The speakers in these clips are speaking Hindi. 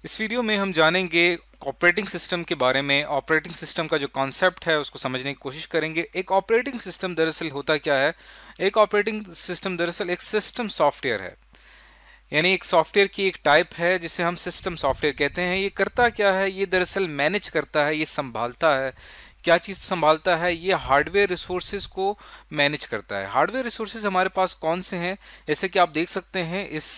इस वीडियो में हम जानेंगे ऑपरेटिंग सिस्टम के बारे में। ऑपरेटिंग सिस्टम का जो कॉन्सेप्ट है उसको समझने की कोशिश करेंगे। एक ऑपरेटिंग सिस्टम दरअसल होता क्या है? एक ऑपरेटिंग सिस्टम दरअसल एक सिस्टम सॉफ्टवेयर है, यानी एक सॉफ्टवेयर की एक टाइप है जिसे हम सिस्टम सॉफ्टवेयर कहते हैं। ये करता क्या है? ये दरअसल मैनेज करता है, ये संभालता है। क्या चीज संभालता है? ये हार्डवेयर रिसोर्सेज को मैनेज करता है। हार्डवेयर रिसोर्सेज हमारे पास कौन से हैं? जैसे कि आप देख सकते हैं इस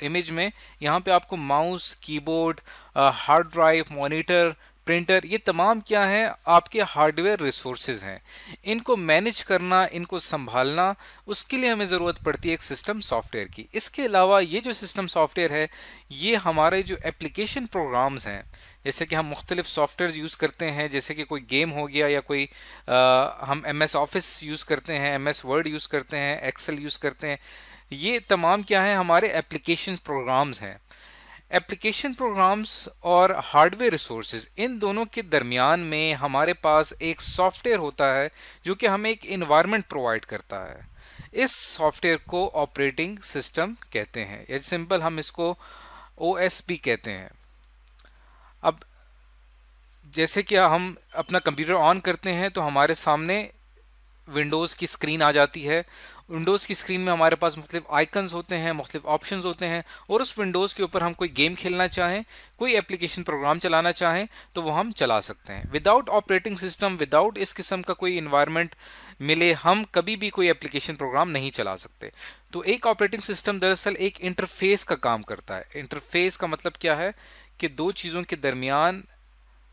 इमेज में, यहाँ पे आपको mouse, keyboard, hard drive, monitor, printer, ये तमाम क्या है? आपके हार्डवेयर रिसोर्सेज हैं। इनको मैनेज करना, इनको संभालना, उसके लिए हमें जरूरत पड़ती है एक सिस्टम सॉफ्टवेयर की। इसके अलावा ये जो सिस्टम सॉफ्टवेयर है, ये हमारे जो एप्लीकेशन प्रोग्राम्स हैं, जैसे कि हम मुख्तलिफ सॉफ्टवेयर यूज करते हैं, जैसे कि कोई गेम हो गया या कोई हम MS ऑफिस यूज करते हैं, MS वर्ड यूज करते हैं, एक्सेल यूज करते हैं। ये तमाम क्या है? हमारे एप्लीकेशन प्रोग्राम्स हैं। एप्लीकेशन प्रोग्राम्स और हार्डवेयर रिसोर्सेज, इन दोनों के दरमियान में हमारे पास एक सॉफ्टवेयर होता है जो कि हमें एक इन्वायरमेंट प्रोवाइड करता है। इस सॉफ्टवेयर को ऑपरेटिंग सिस्टम कहते हैं, या सिंपल हम इसको OS भी कहते हैं। अब जैसे कि हम अपना कंप्यूटर ऑन करते हैं तो हमारे सामने विंडोज की स्क्रीन आ जाती है। विंडोज की स्क्रीन में हमारे पास मुख्तलिफ आइकन्स होते हैं, मुख्तलिफ ऑप्शंस होते हैं, और उस विंडोज के ऊपर हम कोई गेम खेलना चाहें, कोई एप्लीकेशन प्रोग्राम चलाना चाहें तो वो हम चला सकते हैं। विदाउट ऑपरेटिंग सिस्टम, विदाउट इस किस्म का कोई इन्वायरमेंट मिले, हम कभी भी कोई एप्लीकेशन प्रोग्राम नहीं चला सकते। तो एक ऑपरेटिंग सिस्टम दरअसल एक इंटरफेस का काम करता है। इंटरफेस का मतलब क्या है? कि दो चीजों के दरमियान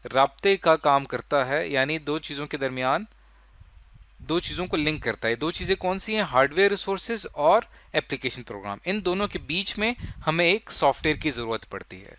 राब्ते का काम करता है, यानी दो चीजों के दरमियान दो चीजों को लिंक करता है। दो चीजें कौन सी हैं? हार्डवेयर रिसोर्सेज और एप्लीकेशन प्रोग्राम। इन दोनों के बीच में हमें एक सॉफ्टवेयर की जरूरत पड़ती है।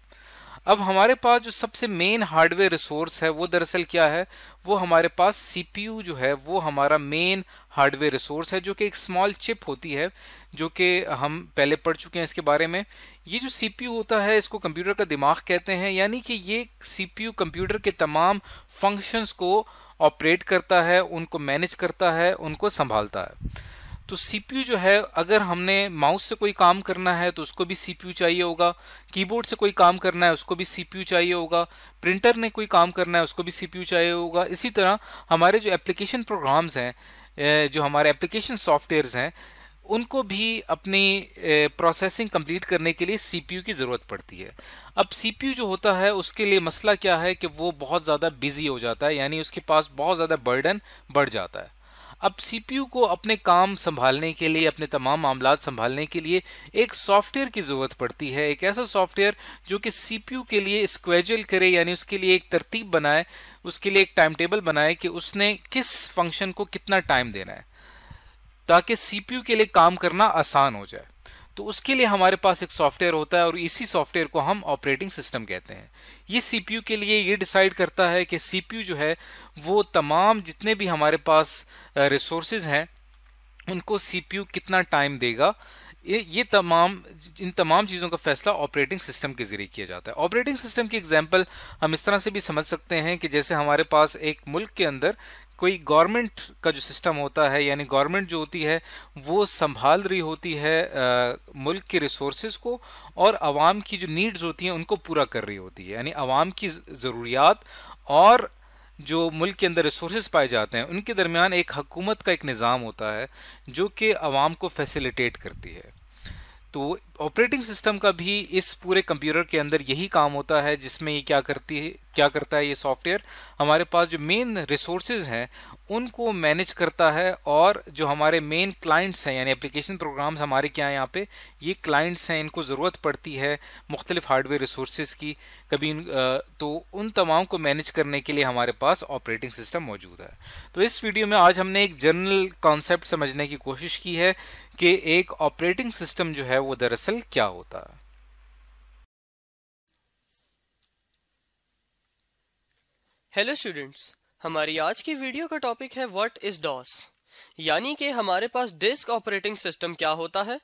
अब हमारे पास जो सबसे मेन हार्डवेयर रिसोर्स है वो दरअसल क्या है? वो हमारे पास CPU जो है वो हमारा मेन हार्डवेयर रिसोर्स है, जो कि एक स्मॉल चिप होती है, जो कि हम पहले पढ़ चुके हैं इसके बारे में। ये जो CPU होता है इसको कंप्यूटर का दिमाग कहते हैं, यानी कि ये CPU कंप्यूटर के तमाम फंक्शंस को ऑपरेट करता है, उनको मैनेज करता है, उनको संभालता है। तो CPU जो है, अगर हमने माउस से कोई काम करना है तो उसको भी CPU चाहिए होगा, कीबोर्ड से कोई काम करना है उसको भी CPU चाहिए होगा, प्रिंटर ने कोई काम करना है उसको भी CPU चाहिए होगा। इसी तरह हमारे जो एप्लीकेशन प्रोग्राम्स हैं, जो हमारे एप्लीकेशन सॉफ्टवेयर्स हैं, उनको भी अपनी प्रोसेसिंग कंप्लीट करने के लिए CPU की ज़रूरत पड़ती है। अब CPU जो होता है उसके लिए मसला क्या है कि वो बहुत ज़्यादा बिजी हो जाता है, यानी उसके पास बहुत ज़्यादा बर्डन बढ़ जाता है। अब CPU को अपने काम संभालने के लिए, अपने तमाम मामलात संभालने के लिए एक सॉफ्टवेयर की ज़रूरत पड़ती है। एक ऐसा सॉफ्टवेयर जो कि CPU के लिए स्क्वेड्यूल करे, यानी उसके लिए एक तरतीब बनाए, उसके लिए एक टाइम टेबल बनाए कि उसने किस फंक्शन को कितना टाइम देना है, ताकि CPU के लिए काम करना आसान हो जाए। तो उसके लिए हमारे पास एक सॉफ्टवेयर होता है और इसी सॉफ्टवेयर को हम ऑपरेटिंग सिस्टम कहते हैं। ये CPU के लिए ये डिसाइड करता है कि CPU जो है वो तमाम जितने भी हमारे पास रिसोर्सेज हैं उनको CPU कितना टाइम देगा। ये इन तमाम चीज़ों का फैसला ऑपरेटिंग सिस्टम के जरिए किया जाता है। ऑपरेटिंग सिस्टम की एग्जांपल हम इस तरह से भी समझ सकते हैं कि जैसे हमारे पास एक मुल्क के अंदर कोई गवर्नमेंट का जो सिस्टम होता है, यानी गवर्नमेंट जो होती है वो संभाल रही होती है मुल्क के रिसोर्सेज को, और आवाम की जो नीड्स होती हैं उनको पूरा कर रही होती है। यानी आवाम की ज़रूरियात और जो मुल्क के अंदर रिसोर्सेज पाए जाते हैं उनके दरमियान एक हुकूमत का एक निज़ाम होता है जो कि आवाम को फैसिलिटेट करती है। तो ऑपरेटिंग सिस्टम का भी इस पूरे कंप्यूटर के अंदर यही काम होता है, जिसमें ये क्या करता है? ये सॉफ्टवेयर हमारे पास जो मेन रिसोर्सेज हैं उनको मैनेज करता है, और जो हमारे मेन क्लाइंट्स हैं, यानी एप्लीकेशन प्रोग्राम्स हमारे क्या हैं यहाँ पे, ये क्लाइंट्स हैं, इनको ज़रूरत पड़ती है मुख्तलिफ हार्डवेयर रिसोर्सेज की कभी, तो उन तमाम को मैनेज करने के लिए हमारे पास ऑपरेटिंग सिस्टम मौजूद है। तो इस वीडियो में आज हमने एक जनरल कॉन्सेप्ट समझने की कोशिश की है कि एक ऑपरेटिंग सिस्टम जो है वो दरअसल क्या होता है। हेलो स्टूडेंट्स, हमारी आज की वीडियो का टॉपिक है व्हाट इज डॉस, यानी कि हमारे पास डिस्क ऑपरेटिंग सिस्टम क्या होता है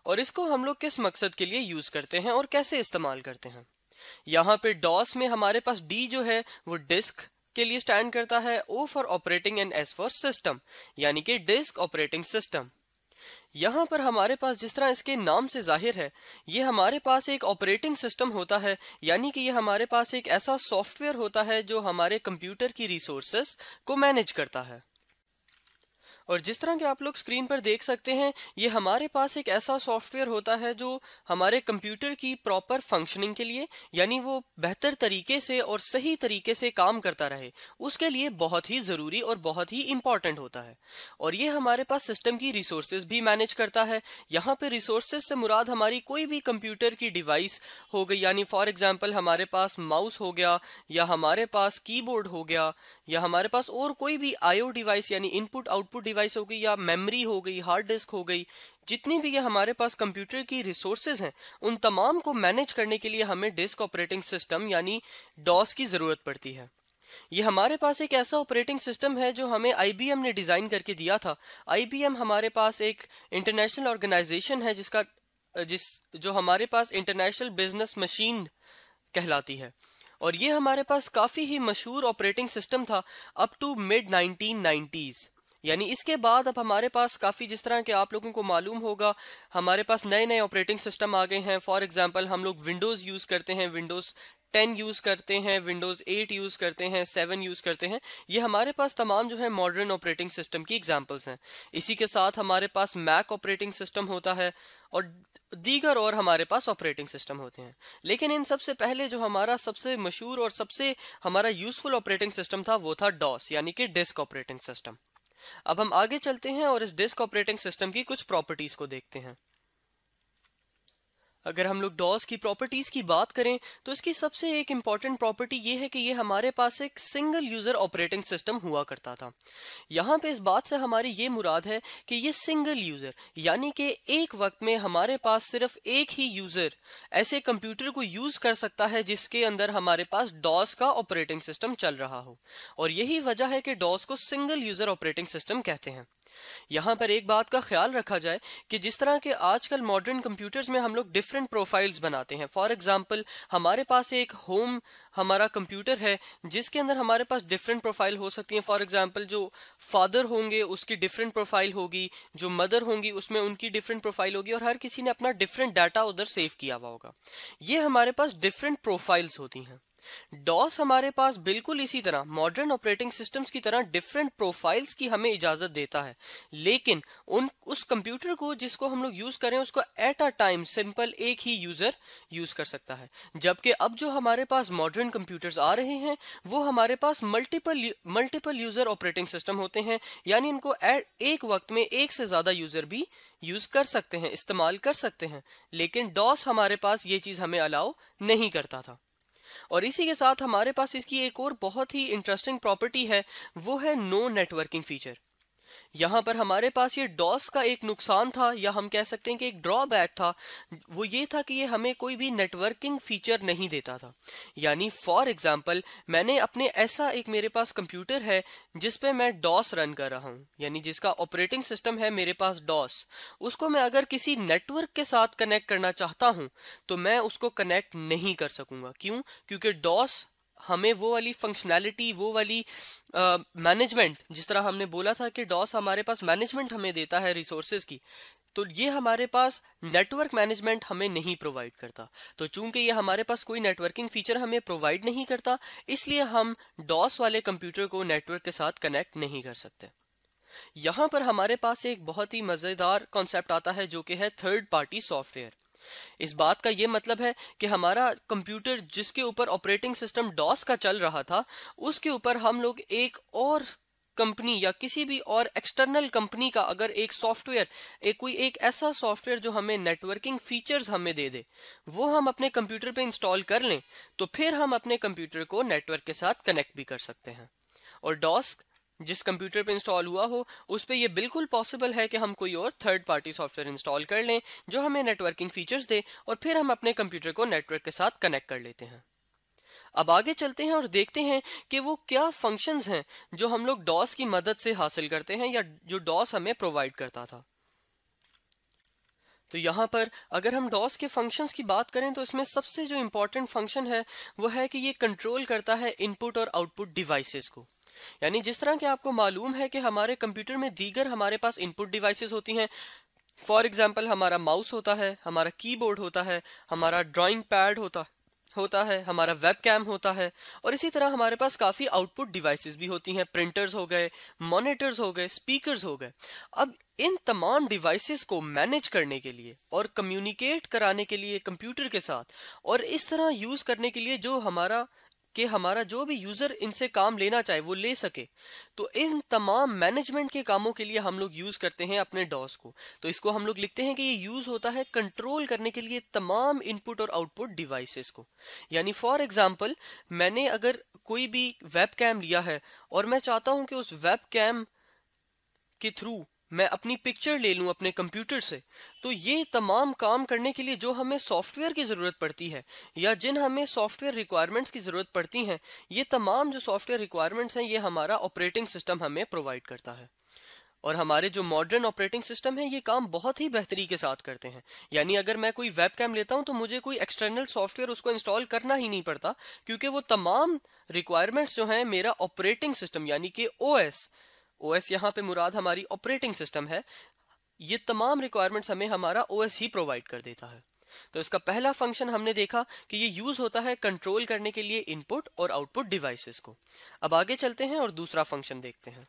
और इसको हम लोग किस मकसद के लिए यूज करते हैं और कैसे इस्तेमाल करते हैं। यहाँ पे डॉस में हमारे पास डी जो है वो डिस्क के लिए स्टैंड करता है, O for operating and S for system, यानी कि डिस्क ऑपरेटिंग सिस्टम। यहाँ पर हमारे पास जिस तरह इसके नाम से जाहिर है, ये हमारे पास एक ऑपरेटिंग सिस्टम होता है, यानी कि ये हमारे पास एक ऐसा सॉफ्टवेयर होता है जो हमारे कंप्यूटर की रिसोर्सेस को मैनेज करता है। और जिस तरह के आप लोग स्क्रीन पर देख सकते हैं, ये हमारे पास एक ऐसा सॉफ्टवेयर होता है जो हमारे कंप्यूटर की प्रॉपर फंक्शनिंग के लिए, यानी वो बेहतर तरीके से और सही तरीके से काम करता रहे, उसके लिए बहुत ही ज़रूरी और बहुत ही इंपॉर्टेंट होता है। और ये हमारे पास सिस्टम की रिसोर्सेज भी मैनेज करता है। यहाँ पे रिसोर्सेज से मुराद हमारी कोई भी कंप्यूटर की डिवाइस हो गई, यानी फॉर एग्जाम्पल हमारे पास माउस हो गया, या हमारे पास कीबोर्ड हो गया, या हमारे पास और कोई भी आईओ डिवाइस यानी इनपुट आउटपुट डिवाइस हो गई, या मेमोरी हो गई, हार्ड डिस्क हो गई, जितनी भी ये हमारे पास कंप्यूटर की रिसोर्सेज हैं, उन तमाम को मैनेज करने के लिए हमें डिस्क ऑपरेटिंग सिस्टम यानी डॉस की जरूरत पड़ती है। ये हमारे पास एक ऐसा ऑपरेटिंग सिस्टम है जो हमें आईबीएम ने डिजाइन करके दिया था। आईबीएम हमारे पास एक इंटरनेशनल ऑर्गेनाइजेशन है जो हमारे पास इंटरनेशनल बिजनेस मशीन कहलाती है। और ये हमारे पास काफी ही मशहूर ऑपरेटिंग सिस्टम था अप टू मिड 1990s। यानी इसके बाद अब हमारे पास काफी, जिस तरह के आप लोगों को मालूम होगा, हमारे पास नए नए ऑपरेटिंग सिस्टम आ गए हैं। फॉर एग्जांपल हम लोग विंडोज यूज करते हैं, विंडोज 10 यूज करते हैं, विंडोज 8 यूज करते हैं, 7 यूज करते हैं। ये हमारे पास तमाम जो है मॉडर्न ऑपरेटिंग सिस्टम की एग्जांपल्स हैं। इसी के साथ हमारे पास मैक ऑपरेटिंग सिस्टम होता है और दीगर और हमारे पास ऑपरेटिंग सिस्टम होते हैं। लेकिन इन सबसे पहले जो हमारा सबसे मशहूर और सबसे हमारा यूजफुल ऑपरेटिंग सिस्टम था वो था डॉस यानी कि डिस्क ऑपरेटिंग सिस्टम। अब हम आगे चलते हैं और इस डिस्क ऑपरेटिंग सिस्टम की कुछ प्रॉपर्टीज को देखते हैं। अगर हम लोग डॉस की प्रॉपर्टीज की बात करें तो इसकी सबसे एक इंपॉर्टेंट प्रॉपर्टी ये है कि ये हमारे पास एक सिंगल यूजर ऑपरेटिंग सिस्टम हुआ करता था। यहाँ पे इस बात से हमारी ये मुराद है कि ये सिंगल यूजर यानी कि एक वक्त में हमारे पास सिर्फ एक ही यूजर ऐसे कंप्यूटर को यूज कर सकता है जिसके अंदर हमारे पास डॉस का ऑपरेटिंग सिस्टम चल रहा हो। और यही वजह है कि डॉस को सिंगल यूजर ऑपरेटिंग सिस्टम कहते हैं। यहाँ पर एक बात का ख्याल रखा जाए कि जिस तरह के आजकल मॉडर्न कंप्यूटर्स में हम लोग डिफरेंट प्रोफाइल्स बनाते हैं। फॉर एग्जांपल हमारे पास एक होम हमारा कंप्यूटर है जिसके अंदर हमारे पास डिफरेंट प्रोफाइल हो सकती है। फॉर एग्जांपल जो फादर होंगे उसकी डिफरेंट प्रोफाइल होगी, जो मदर होंगी उसमें उनकी डिफरेंट प्रोफाइल होगी, और हर किसी ने अपना डिफरेंट डाटा उधर सेव किया हुआ होगा। ये हमारे पास डिफरेंट प्रोफाइल्स होती हैं। डॉस हमारे पास बिल्कुल इसी तरह मॉडर्न ऑपरेटिंग सिस्टम्स की तरह डिफरेंट प्रोफाइल्स की हमें इजाजत देता है, लेकिन उस कंप्यूटर को जिसको हम लोग यूज करें उसको एट अ टाइम सिंपल एक ही यूजर यूज कर सकता है। जबकि अब जो हमारे पास मॉडर्न कंप्यूटर्स आ रहे हैं वो हमारे पास मल्टीपल यूजर ऑपरेटिंग सिस्टम होते हैं, यानी इनको एक वक्त में एक से ज्यादा यूजर भी यूज कर सकते हैं, इस्तेमाल कर सकते हैं। लेकिन डॉस हमारे पास ये चीज हमें अलाउ नहीं करता था। और इसी के साथ हमारे पास इसकी एक और बहुत ही इंटरेस्टिंग प्रॉपर्टी है, वो है नो नेटवर्किंग फीचर। यहाँ पर हमारे पास ये डॉस का एक नुकसान था, या हम कह सकते हैं कि एक ड्रॉबैक था। वो ये था कि ये हमें कोई भी नेटवर्किंग फीचर नहीं देता था। यानी फॉर एग्जांपल मैंने अपने ऐसा एक मेरे पास कंप्यूटर है जिस पे मैं डॉस रन कर रहा हूँ, यानी जिसका ऑपरेटिंग सिस्टम है मेरे पास डॉस। उसको मैं अगर किसी नेटवर्क के साथ कनेक्ट करना चाहता हूँ तो मैं उसको कनेक्ट नहीं कर सकूंगा। क्यों? क्योंकि डॉस हमें वो वाली फंक्शनैलिटी, वो वाली मैनेजमेंट, जिस तरह हमने बोला था कि डॉस हमारे पास मैनेजमेंट हमें देता है रिसोर्सेज की, तो ये हमारे पास नेटवर्क मैनेजमेंट हमें नहीं प्रोवाइड करता। तो चूंकि ये हमारे पास कोई नेटवर्किंग फीचर हमें प्रोवाइड नहीं करता, इसलिए हम डॉस वाले कंप्यूटर को नेटवर्क के साथ कनेक्ट नहीं कर सकते। यहाँ पर हमारे पास एक बहुत ही मजेदार कॉन्सेप्ट आता है जो कि है थर्ड पार्टी सॉफ्टवेयर। इस बात का यह मतलब है कि हमारा कंप्यूटर जिसके ऊपर ऑपरेटिंग सिस्टम डॉस का चल रहा था, उसके ऊपर हम लोग एक और कंपनी या किसी भी और एक्सटर्नल कंपनी का अगर एक सॉफ्टवेयर, कोई एक ऐसा सॉफ्टवेयर जो हमें नेटवर्किंग फीचर्स हमें दे दे, वो हम अपने कंप्यूटर पे इंस्टॉल कर लें, तो फिर हम अपने कंप्यूटर को नेटवर्क के साथ कनेक्ट भी कर सकते हैं। और डॉस जिस कंप्यूटर पे इंस्टॉल हुआ हो उस पे ये बिल्कुल पॉसिबल है कि हम कोई और थर्ड पार्टी सॉफ्टवेयर इंस्टॉल कर लें जो हमें नेटवर्किंग फीचर्स दे, और फिर हम अपने कंप्यूटर को नेटवर्क के साथ कनेक्ट कर लेते हैं। अब आगे चलते हैं और देखते हैं कि वो क्या फंक्शंस हैं जो हम लोग डॉस की मदद से हासिल करते हैं या जो डॉस हमें प्रोवाइड करता था। तो यहाँ पर अगर हम डॉस के फंक्शंस की बात करें तो इसमें सबसे जो इंपॉर्टेंट फंक्शन है वो है कि ये कंट्रोल करता है इनपुट और आउटपुट डिवाइसेस को। यानी जिस तरह कि आपको मालूम है कि हमारे कंप्यूटर में दीगर हमारे पास इनपुट डिवाइसेस होती हैं, फॉर एग्जाम्पल हमारा माउस होता है, हमारा कीबोर्ड होता है, हमारा ड्राइंग पैड होता है, हमारा वेब कैम होता है, और इसी तरह हमारे पास काफी आउटपुट डिवाइसेस भी होती हैं। प्रिंटर्स हो गए, मॉनिटर्स हो गए, स्पीकर्स हो गए। अब इन तमाम डिवाइसेस को मैनेज करने के लिए और कम्युनिकेट कराने के लिए कंप्यूटर के साथ, और इस तरह यूज करने के लिए हमारा जो भी यूजर इनसे काम लेना चाहे वो ले सके, तो इन तमाम मैनेजमेंट के कामों के लिए हम लोग यूज करते हैं अपने डॉस को। तो इसको हम लोग लिखते हैं कि ये यूज होता है कंट्रोल करने के लिए तमाम इनपुट और आउटपुट डिवाइसेस को। यानी फॉर एग्जांपल मैंने अगर कोई भी वेब कैम लिया है और मैं चाहता हूं कि उस वेब कैम के थ्रू मैं अपनी पिक्चर ले लूं अपने कंप्यूटर से, तो ये तमाम काम करने के लिए जो हमें सॉफ्टवेयर की जरूरत पड़ती है या जिन हमें सॉफ्टवेयर रिक्वायरमेंट्स की जरूरत पड़ती हैं, ये तमाम जो सॉफ्टवेयर रिक्वायरमेंट्स हैं ये हमारा ऑपरेटिंग सिस्टम हमें प्रोवाइड करता है। और हमारे जो मॉडर्न ऑपरेटिंग सिस्टम है ये काम बहुत ही बेहतरी के साथ करते हैं। यानी अगर मैं कोई वेब कैम लेता हूं तो मुझे कोई एक्सटर्नल सॉफ्टवेयर उसको इंस्टॉल करना ही नहीं पड़ता, क्योंकि वो तमाम रिक्वायरमेंट्स जो हैं मेरा ऑपरेटिंग सिस्टम यानी कि ओएस यहाँ पे मुराद हमारी ऑपरेटिंग सिस्टम है, ये तमाम रिक्वायरमेंट्स हमें हमारा ओएस ही प्रोवाइड कर देता है। तो इसका पहला फंक्शन हमने देखा कि ये यूज होता है कंट्रोल करने के लिए इनपुट और आउटपुट डिवाइसेस को। अब आगे चलते हैं और दूसरा फंक्शन देखते हैं।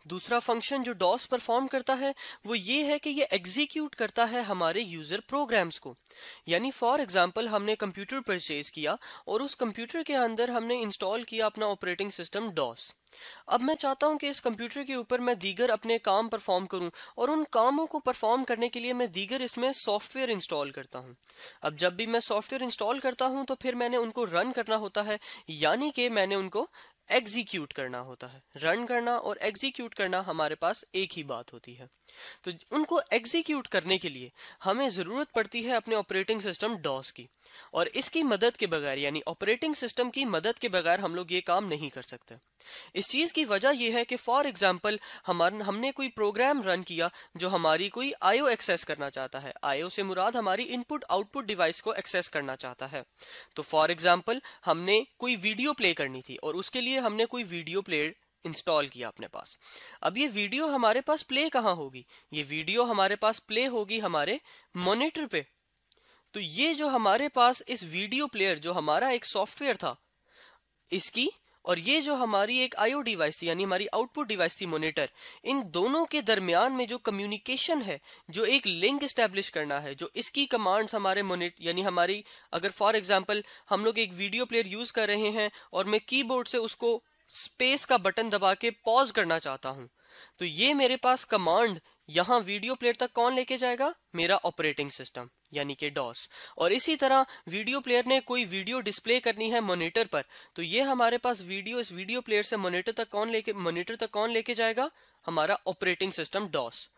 दूसरा फंक्शन जो डॉस परफॉर्म करता है वो ये है कि ये एग्जीक्यूट करता है हमारे यूजर प्रोग्राम्स को। यानी फॉर एग्जांपल हमने कंप्यूटर परचेज किया और उस कंप्यूटर के अंदर हमने इंस्टॉल किया अपना ऑपरेटिंग सिस्टम डॉस। अब मैं चाहता हूं कि इस कंप्यूटर के ऊपर मैं दीगर अपने काम परफॉर्म करूं, और उन कामों को परफॉर्म करने के लिए मैं दीगर इसमें सॉफ्टवेयर इंस्टॉल करता हूं। अब जब भी मैं सॉफ्टवेयर इंस्टॉल करता हूं तो फिर मैंने उनको रन करना होता है, यानी कि मैंने उनको एग्जीक्यूट करना होता है। रन करना और एग्जीक्यूट करना हमारे पास एक ही बात होती है। तो उनको एग्जीक्यूट करने के लिए हमें जरूरत पड़ती है अपने ऑपरेटिंग सिस्टम डॉस की, और इसकी मदद के बगैर यानी ऑपरेटिंग सिस्टम की मदद के बगैर हम लोग ये काम नहीं कर सकते। इस चीज की वजह यह है कि फॉर एग्जांपल हमने कोई प्रोग्राम रन किया जो हमारी कोई आईओ एक्सेस करना चाहता है। आईओ से मुराद हमारी इनपुट आउटपुट डिवाइस को एक्सेस करना चाहता है। तो फॉर एग्जांपल हमने कोई वीडियो प्ले करनी थी और उसके लिए हमने कोई वीडियो प्लेयर इंस्टॉल किया अपने पास। अब ये वीडियो हमारे पास प्ले कहाँ होगी? ये वीडियो हमारे पास प्ले होगी हमारे मॉनिटर पे। तो ये जो हमारे पास इस वीडियो प्लेयर जो हमारा एक सॉफ्टवेयर था इसकी, और ये जो हमारी एक आईओ डिवाइस थी यानी हमारी आउटपुट डिवाइस थी मॉनिटर, इन दोनों के दरमियान में जो कम्युनिकेशन है, जो एक लिंक एस्टेब्लिश करना है, जो इसकी कमांड्स हमारे मॉनिटर यानी हमारी अगर फॉर एग्जांपल हम लोग एक वीडियो प्लेयर यूज कर रहे हैं और मैं कीबोर्ड से उसको स्पेस का बटन दबा के पॉज करना चाहता हूं, तो ये मेरे पास कमांड यहां वीडियो प्लेयर तक कौन लेके जाएगा? मेरा ऑपरेटिंग सिस्टम यानी कि डॉस। और इसी तरह वीडियो प्लेयर ने कोई वीडियो डिस्प्ले करनी है मॉनिटर पर, तो ये हमारे पास वीडियो इस वीडियो प्लेयर से मॉनिटर तक कौन लेके जाएगा? हमारा ऑपरेटिंग सिस्टम डॉस।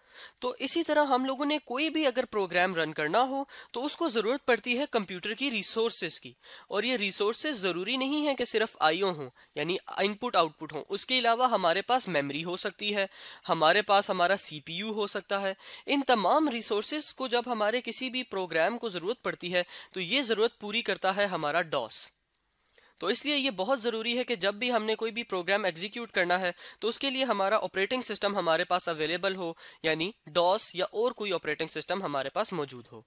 तो इसी तरह हम लोगों ने कोई भी अगर प्रोग्राम रन करना हो तो उसको जरूरत पड़ती है कंप्यूटर की रिसोर्सेज की, और ये रिसोर्सेज जरूरी नहीं है कि सिर्फ आईओ हो यानी इनपुट आउटपुट हो। उसके अलावा हमारे पास मेमोरी हो सकती है, हमारे पास हमारा सीपीयू हो सकता है। इन तमाम रिसोर्सेज को जब हमारे किसी भी प्रोग्राम को जरूरत पड़ती है तो ये जरूरत पूरी करता है हमारा डॉस। तो इसलिए ये बहुत जरूरी है कि जब भी हमने कोई भी प्रोग्राम एग्जीक्यूट करना है तो उसके लिए हमारा ऑपरेटिंग सिस्टम हमारे पास अवेलेबल हो, यानी डॉस या और कोई ऑपरेटिंग सिस्टम हमारे पास मौजूद हो।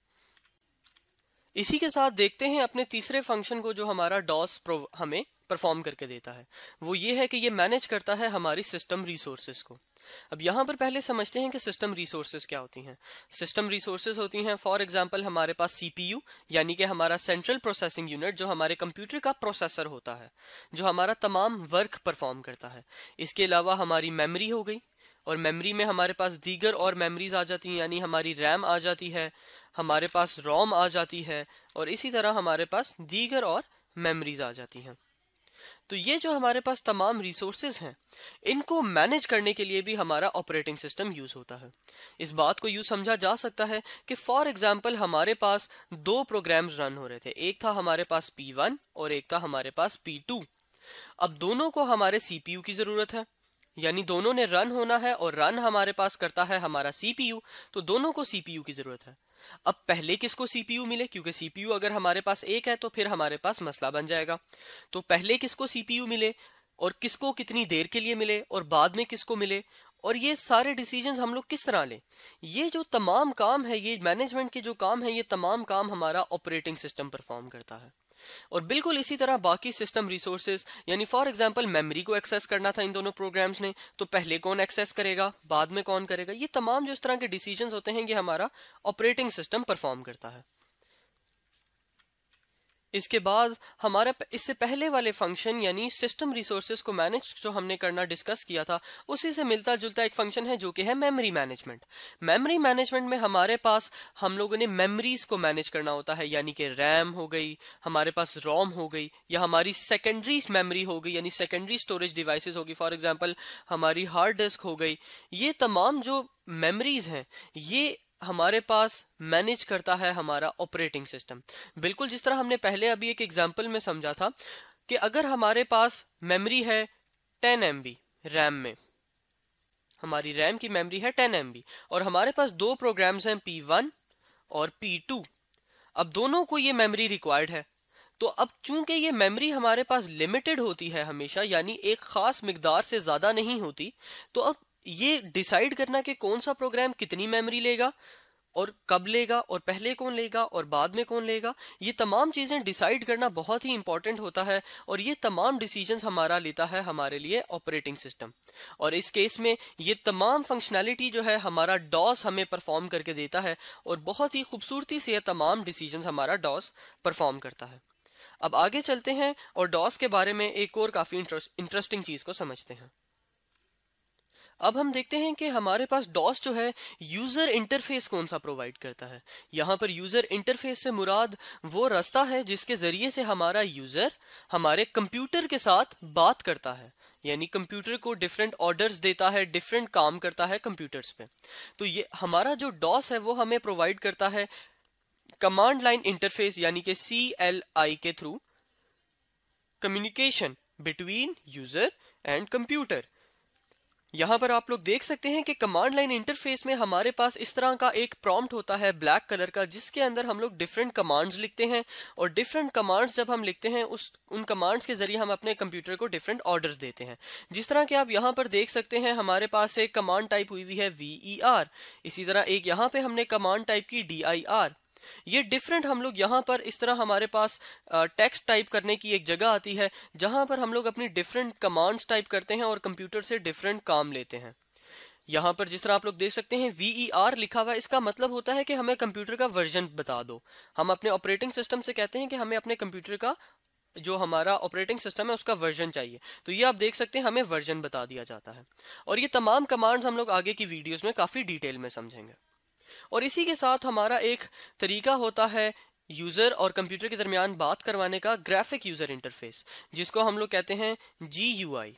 इसी के साथ देखते हैं अपने तीसरे फंक्शन को जो हमारा डॉस हमें परफॉर्म करके देता है। वो ये है कि ये मैनेज करता है हमारी सिस्टम रिसोर्सेज को। अब यहां पर पहले समझते हैं कि सिस्टम रिसोर्सेज क्या होती हैं। सिस्टम रिसोर्सेज होती हैं फॉर एग्जांपल हमारे पास सीपीयू यानी कि हमारा सेंट्रल प्रोसेसिंग यूनिट, जो हमारे कंप्यूटर का प्रोसेसर होता है, जो हमारा तमाम वर्क परफॉर्म करता है। इसके अलावा हमारी मेमोरी हो गई, और मेमोरी में हमारे पास दीगर और मेमोरीज आ जाती हैं, यानी हमारी रैम आ जाती है, हमारे पास रोम आ जाती है, और इसी तरह हमारे पास दीगर और मेमोरीज आ जाती हैं। तो ये जो हमारे पास तमाम रिसोर्सेज हैं, इनको मैनेज करने के लिए भी हमारा ऑपरेटिंग सिस्टम यूज होता है। इस बात को यूज समझा जा सकता है कि फॉर एग्जांपल हमारे पास दो प्रोग्राम्स रन हो रहे थे। एक था हमारे पास P1 और एक था हमारे पास P2। अब दोनों को हमारे सीपीयू की जरूरत है, यानी दोनों ने रन होना है, और रन हमारे पास करता है हमारा सीपीयू, तो दोनों को सीपीयू की जरूरत है। अब पहले किसको सीपीयू मिले, क्योंकि सीपीयू अगर हमारे पास एक है तो फिर हमारे पास मसला बन जाएगा। तो पहले किसको सीपीयू मिले और किसको कितनी देर के लिए मिले और बाद में किसको मिले, और ये सारे डिसीजंस हम लोग किस तरह लें। ये जो तमाम काम है, ये मैनेजमेंट के जो काम है, ये तमाम काम हमारा ऑपरेटिंग सिस्टम परफॉर्म करता है। और बिल्कुल इसी तरह बाकी सिस्टम रिसोर्सेज, यानी फॉर एग्जांपल मेमोरी को एक्सेस करना था इन दोनों प्रोग्राम्स ने, तो पहले कौन एक्सेस करेगा, बाद में कौन करेगा, ये तमाम जो इस तरह के डिसीजंस होते हैं ये हमारा ऑपरेटिंग सिस्टम परफॉर्म करता है। इसके बाद हमारा इससे पहले वाले फंक्शन यानी सिस्टम रिसोर्सेज को मैनेज जो हमने करना डिस्कस किया था, उसी से मिलता जुलता एक फंक्शन है जो कि है मेमोरी मैनेजमेंट। मेमोरी मैनेजमेंट में हमारे पास हम लोगों ने मेमोरीज को मैनेज करना होता है, यानी कि रैम हो गई, हमारे पास रोम हो गई, या हमारी सेकेंडरी मेमोरी हो गई यानी सेकेंडरी स्टोरेज डिवाइसेस होगी, फॉर एग्जाम्पल हमारी हार्ड डिस्क हो गई। ये तमाम जो मेमोरीज हैं ये हमारे पास मैनेज करता है हमारा ऑपरेटिंग सिस्टम। बिल्कुल जिस तरह हमने पहले अभी एक एग्जांपल में समझा था कि अगर हमारे पास मेमोरी है 10 MB रैम में, हमारी रैम की मेमोरी है 10 MB और हमारे पास दो प्रोग्राम्स हैं P1 और P2। अब दोनों को ये मेमोरी रिक्वायर्ड है, तो अब चूंकि ये मेमोरी हमारे पास लिमिटेड होती है हमेशा, यानी एक खास मिकदार से ज्यादा नहीं होती, तो अब ये डिसाइड करना कि कौन सा प्रोग्राम कितनी मेमोरी लेगा और कब लेगा और पहले कौन लेगा और बाद में कौन लेगा, ये तमाम चीजें डिसाइड करना बहुत ही इंपॉर्टेंट होता है। और ये तमाम डिसीजंस हमारा लेता है हमारे लिए ऑपरेटिंग सिस्टम। और इस केस में ये तमाम फंक्शनैलिटी जो है हमारा डॉस हमें परफॉर्म करके देता है और बहुत ही खूबसूरती से ये तमाम डिसीजंस हमारा डॉस परफॉर्म करता है। अब आगे चलते हैं और डॉस के बारे में एक और काफी इंटरेस्टिंग चीज को समझते हैं। अब हम देखते हैं कि हमारे पास डॉस जो है यूजर इंटरफेस कौन सा प्रोवाइड करता है। यहां पर यूजर इंटरफेस से मुराद वो रास्ता है जिसके जरिए से हमारा यूजर हमारे कंप्यूटर के साथ बात करता है, यानी कंप्यूटर को डिफरेंट ऑर्डर्स देता है, डिफरेंट काम करता है कंप्यूटर्स पे। तो ये हमारा जो डॉस है वो हमें प्रोवाइड करता है कमांड लाइन इंटरफेस यानी कि CLI के through communication between user and computer. यहां पर आप लोग देख सकते हैं कि कमांड लाइन इंटरफेस में हमारे पास इस तरह का एक प्रॉम्प्ट होता है ब्लैक कलर का, जिसके अंदर हम लोग डिफरेंट कमांड्स लिखते हैं और डिफरेंट कमांड्स जब हम लिखते हैं उन कमांड्स के जरिए हम अपने कंप्यूटर को डिफरेंट ऑर्डर्स देते हैं। जिस तरह के आप यहां पर देख सकते हैं हमारे पास एक कमांड टाइप हुई हुई है VER, इसी तरह एक यहां पे हमने कमांड टाइप की DIR। ये डिफरेंट हम लोग यहाँ पर इस तरह हमारे पास टेक्स्ट टाइप करने की एक जगह आती है जहां पर हम लोग अपनी डिफरेंट कमांड्स टाइप करते हैं और कंप्यूटर से डिफरेंट काम लेते हैं। यहाँ पर जिस तरह आप लोग देख सकते हैं VER लिखा हुआ है, इसका मतलब होता है कि हमें कंप्यूटर का वर्जन बता दो। हम अपने ऑपरेटिंग सिस्टम से कहते हैं कि हमें अपने कंप्यूटर का जो हमारा ऑपरेटिंग सिस्टम है उसका वर्जन चाहिए, तो ये आप देख सकते हैं हमें वर्जन बता दिया जाता है। और ये तमाम कमांड्स हम लोग आगे की वीडियोस में काफी डिटेल में समझेंगे। और इसी के साथ हमारा एक तरीका होता है यूजर और कंप्यूटर के दरमियान बात करवाने का, ग्राफिक यूजर इंटरफेस, जिसको हम लोग कहते हैं GUI।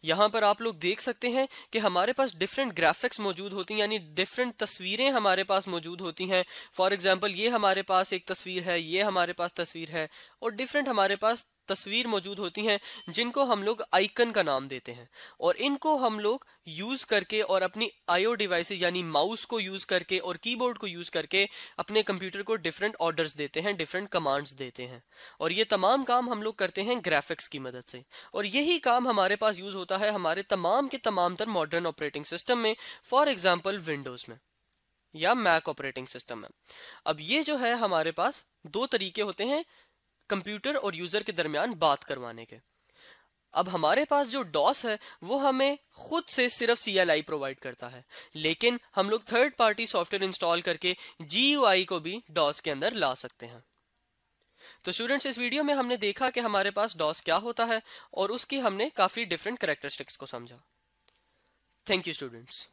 यहां पर आप लोग देख सकते हैं कि हमारे पास डिफरेंट ग्राफिक्स मौजूद होती हैं, यानी डिफरेंट तस्वीरें हमारे पास मौजूद होती हैं। फॉर एग्जांपल ये हमारे पास एक तस्वीर है, ये हमारे पास तस्वीर है, और डिफरेंट हमारे पास तस्वीर मौजूद होती हैं जिनको हम लोग आइकन का नाम देते हैं। और इनको हम लोग यूज करके और अपनी IO डिवाइसेस यानी माउस को यूज करके और कीबोर्ड को यूज करके अपने कंप्यूटर को डिफरेंट ऑर्डर्स देते हैं, डिफरेंट कमांड्स देते हैं। और ये तमाम काम हम लोग करते हैं ग्राफिक्स की मदद से। और यही काम हमारे पास यूज होता है हमारे तमाम के तमाम तर मॉडर्न ऑपरेटिंग सिस्टम में, फॉर एग्जाम्पल विंडोज में या मैक ऑपरेटिंग सिस्टम में। अब ये जो है हमारे पास दो तरीके होते हैं कंप्यूटर और यूजर के दरमियान बात करवाने के। अब हमारे पास जो डॉस है वो हमें खुद से सिर्फ CLI प्रोवाइड करता है, लेकिन हम लोग थर्ड पार्टी सॉफ्टवेयर इंस्टॉल करके GUI को भी डॉस के अंदर ला सकते हैं। तो स्टूडेंट्स, इस वीडियो में हमने देखा कि हमारे पास डॉस क्या होता है और उसकी हमने काफी डिफरेंट कैरेक्टरिस्टिक्स को समझा। Thank you students.